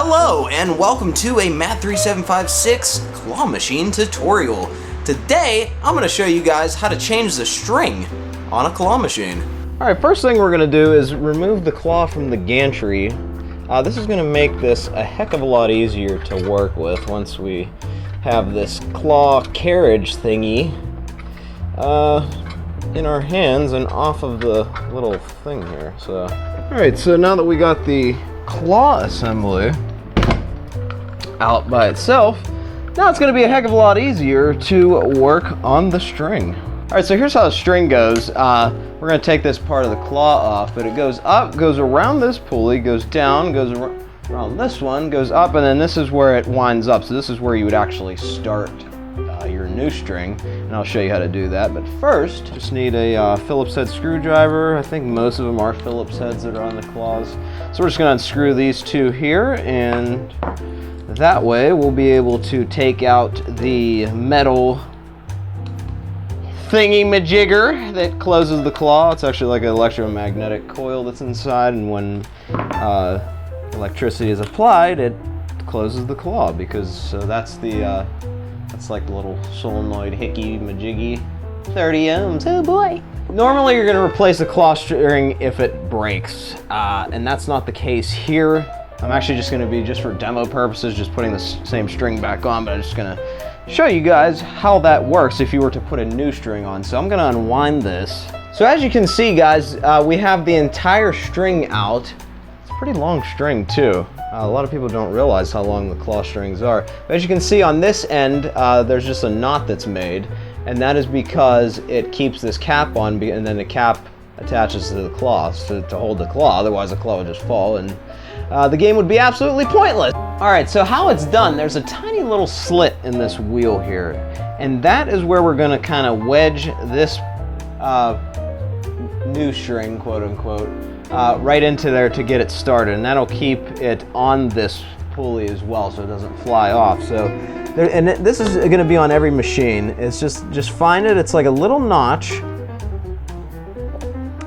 Hello and welcome to a Math 3756 claw machine tutorial. Today I'm going to show you guys how to change the string on a claw machine. Alright, first thing we're going to do is remove the claw from the gantry. This is going to make this a heck of a lot easier to work with once we have this claw carriage thingy in our hands and off of the little thing here. Alright, so now that we got the claw assembly out by itself, now it's going to be a heck of a lot easier to work on the string. Alright, so here's how the string goes. We're going to take this part of the claw off, but it goes up, goes around this pulley, goes down, goes around this one, goes up, and then this is where it winds up. So this is where you would actually start your new string, and I'll show you how to do that. But first, just need a Phillips head screwdriver. I think most of them are Phillips heads that are on the claws. So we're just going to unscrew these two here, and that way we'll be able to take out the metal thingy-majigger that closes the claw. It's actually like an electromagnetic coil that's inside, and when electricity is applied, it closes the claw, because that's the that's like the little solenoid hickey-majiggy 30 ohms. Oh boy! Normally you're going to replace the claw string if it breaks, and that's not the case here. I'm actually just going to be, just for demo purposes, just putting the same string back on, but I'm just going to show you guys how that works if you were to put a new string on. So I'm going to unwind this. So as you can see, guys, we have the entire string out. It's a pretty long string too. A lot of people don't realize how long the claw strings are. But as you can see on this end, there's just a knot that's made, and that is because it keeps this cap on, and then the cap attaches to the claw to hold the claw. Otherwise the claw would just fall, and the game would be absolutely pointless. Alright, so how it's done, there's a tiny little slit in this wheel here, and that is where we're going to kind of wedge this new string, quote unquote, right into there to get it started, and that'll keep it on this pulley as well so it doesn't fly off. So this is going to be on every machine. It's just find it. It's like a little notch,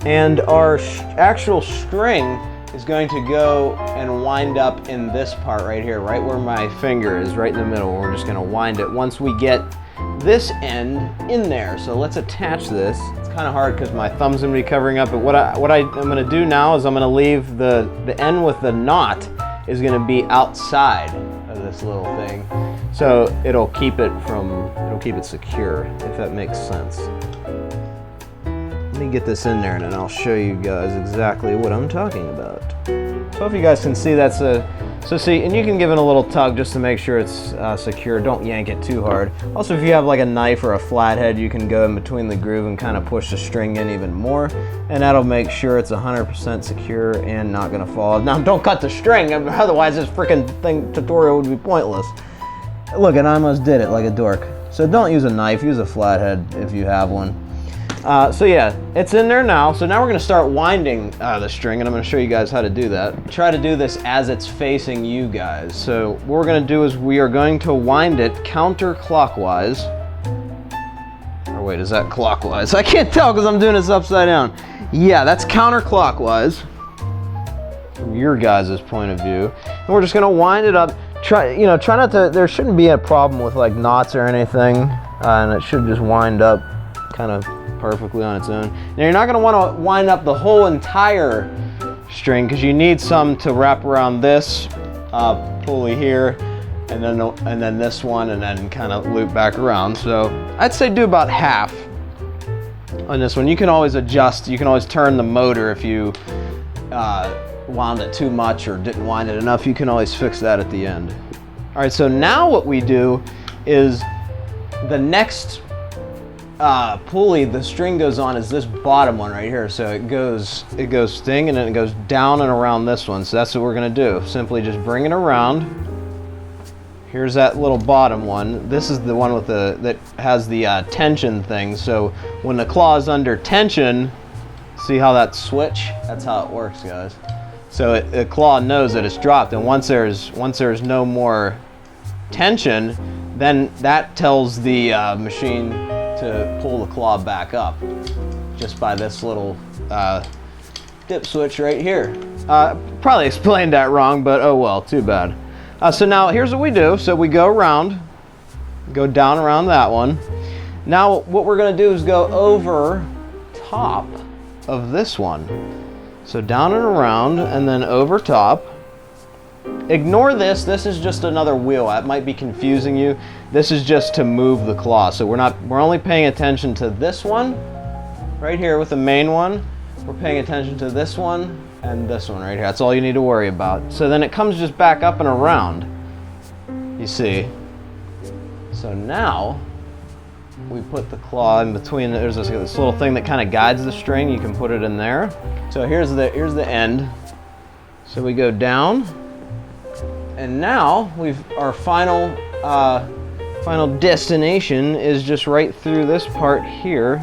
and our actual string is going to go and wind up in this part right here, right where my finger is, right in the middle. We're just going to wind it once we get this end in there. So let's attach this. It's kind of hard because my thumb's going to be covering up, but what I'm going to do now is I'm going to leave the end with the knot is going to be outside of this little thing, so it'll keep it secure, if that makes sense. Let me get this in there and then I'll show you guys exactly what I'm talking about. So if you guys can see, that's so see, and you can give it a little tug just to make sure it's secure. Don't yank it too hard. Also, if you have like a knife or a flathead, you can go in between the groove and kind of push the string in even more, and that'll make sure it's 100% secure and not gonna fall. Now don't cut the string, otherwise this freaking tutorial would be pointless. Look, and I almost did it like a dork. So don't use a knife, use a flathead if you have one. So yeah, it's in there now. So now we're going to start winding the string, and I'm going to show you guys how to do that. Try to do this as it's facing you guys. So what we're going to do is we are going to wind it counterclockwise. Or wait, is that clockwise? I can't tell because I'm doing this upside down. Yeah, that's counterclockwise from your guys' point of view. And we're just going to wind it up. Try not to, there shouldn't be a problem with like knots or anything, and it should just wind up kind of perfectly on its own. Now you're not going to want to wind up the whole entire string, because you need some to wrap around this pulley here, and then this one, and then kind of loop back around. So I'd say do about half on this one. You can always adjust. You can always turn the motor if you wound it too much or didn't wind it enough. You can always fix that at the end. All right, so now what we do is the next pulley the string goes on is this bottom one right here. So it goes sting, and then it goes down and around this one. So that's what we're going to do. Simply just bring it around. Here's that little bottom one. This is the one with that has the tension thing. So when the claw is under tension, see how that switch? That's how it works, guys. So the claw knows that it's dropped, and once there's no more tension, then that tells the machine to pull the claw back up just by this little dip switch right here. Probably explained that wrong, but oh well, too bad. So now here's what we do. So we go around, go down around that one. Now what we're gonna do is go over top of this one. So down and around and then over top. Ignore this, this is just another wheel. That might be confusing you. This is just to move the claw. So we're only paying attention to this one right here with the main one. We're paying attention to this one and this one right here. That's all you need to worry about. So then it comes just back up and around, you see. So now we put the claw in between. There's this little thing that kind of guides the string. You can put it in there. So here's the end. So we go down, and now our final destination is just right through this part here.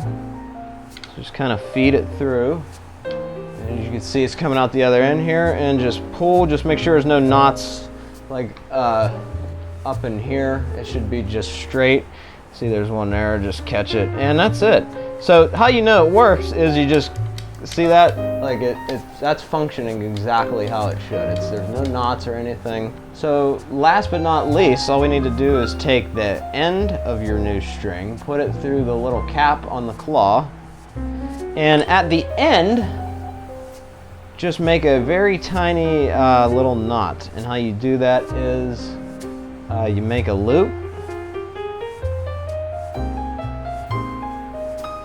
Just kind of feed it through. And as you can see, it's coming out the other end here, and just pull. Just make sure there's no knots like up in here. It should be just straight. See, there's one there. Just catch it, and that's it. So how you know it works is you just see that, like that's functioning exactly how it should. There's no knots or anything. So last but not least, all we need to do is take the end of your new string, put it through the little cap on the claw, and at the end, just make a very tiny little knot. And how you do that is you make a loop.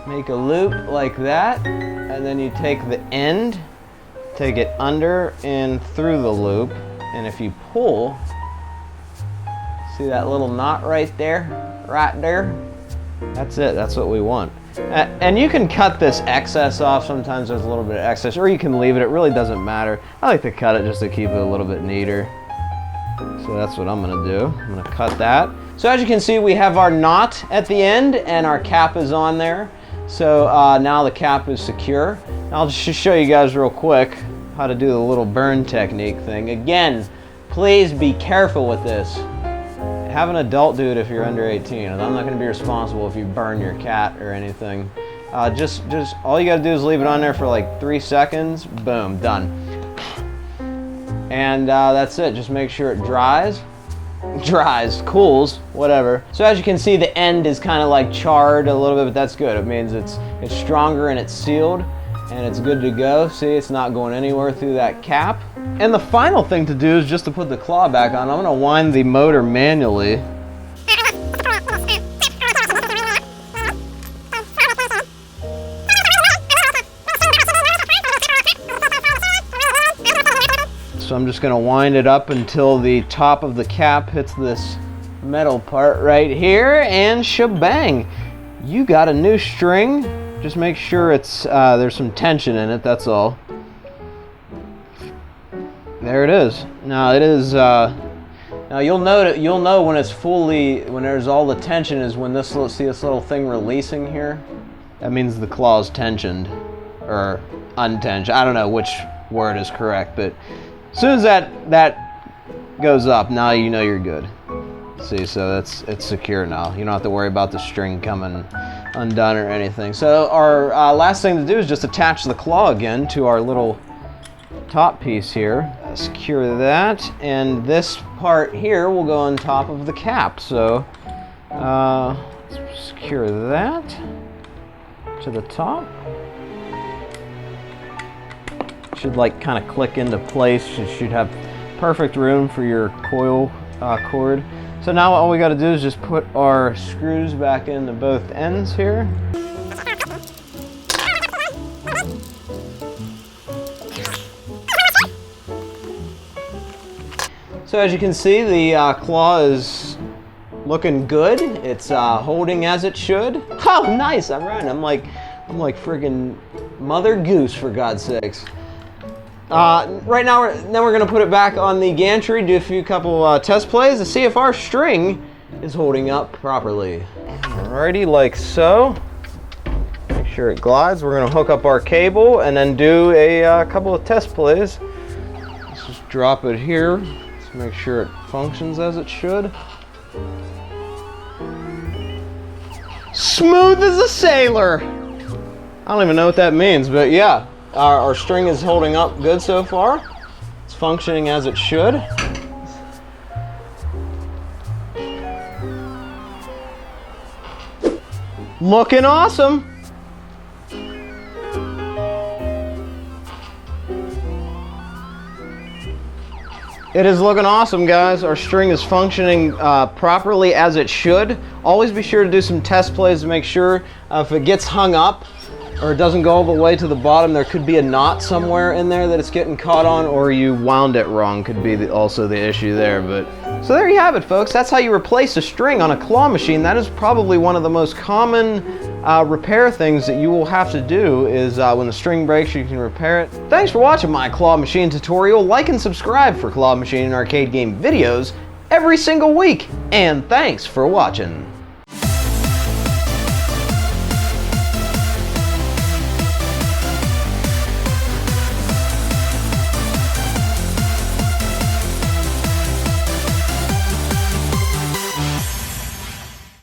Make a loop like that, and then you take the end, take it under and through the loop, and if you pull, see that little knot right there? That's it, that's what we want. And you can cut this excess off. Sometimes there's a little bit of excess, or you can leave it, it really doesn't matter. I like to cut it just to keep it a little bit neater. So that's what I'm gonna do. I'm gonna cut that. So as you can see, we have our knot at the end, and our cap is on there. So now the cap is secure. I'll just show you guys real quick how to do the little burn technique thing. Again, please be careful with this. Have an adult do it if you're under 18. I'm not going to be responsible if you burn your cat or anything. Just all you got to do is leave it on there for like 3 seconds. Boom, done. And that's it. Just make sure it dries, cools, whatever. So as you can see, the end is kind of like charred a little bit, but that's good. It means it's stronger and it's sealed and it's good to go. See, it's not going anywhere through that cap. And the final thing to do is just to put the claw back on. I'm gonna wind the motor manually. So I'm just gonna wind it up until the top of the cap hits this metal part right here, and shebang! You got a new string. Just make sure it's there's some tension in it, that's all. There it is. Now it is now you'll know when it's when there's all the tension is when this little thing releasing here. That means the claw is tensioned or untensioned. I don't know which word is correct, but as soon as that goes up, now you know you're good. See, so it's secure now. You don't have to worry about the string coming undone or anything. So our last thing to do is just attach the claw again to our little top piece here. Secure that, and this part here will go on top of the cap. So let's secure that to the top. Should like kind of click into place. Should have perfect room for your coil cord. So now all we got to do is just put our screws back into both ends here. So as you can see, the claw is looking good. It's holding as it should. Oh, nice! I'm right. I'm like friggin' Mother Goose, for God's sakes. Right now, we're gonna put it back on the gantry, do a couple test plays to see if our string is holding up properly. Alrighty, like so. Make sure it glides. We're gonna hook up our cable and then do a couple of test plays. Let's just drop it here. Let's make sure it functions as it should. Smooth as a sailor. I don't even know what that means, but yeah. Our string is holding up good so far. It's functioning as it should. Looking awesome. It is looking awesome, guys. Our string is functioning properly as it should. Always be sure to do some test plays to make sure if it gets hung up or it doesn't go all the way to the bottom, there could be a knot somewhere in there that it's getting caught on, or you wound it wrong, could be also the issue there. But so there you have it, folks. That's how you replace a string on a claw machine. That is probably one of the most common repair things that you will have to do is when the string breaks, you can repair it. Thanks for watching my claw machine tutorial. Like and subscribe for claw machine and arcade game videos every single week. And thanks for watching.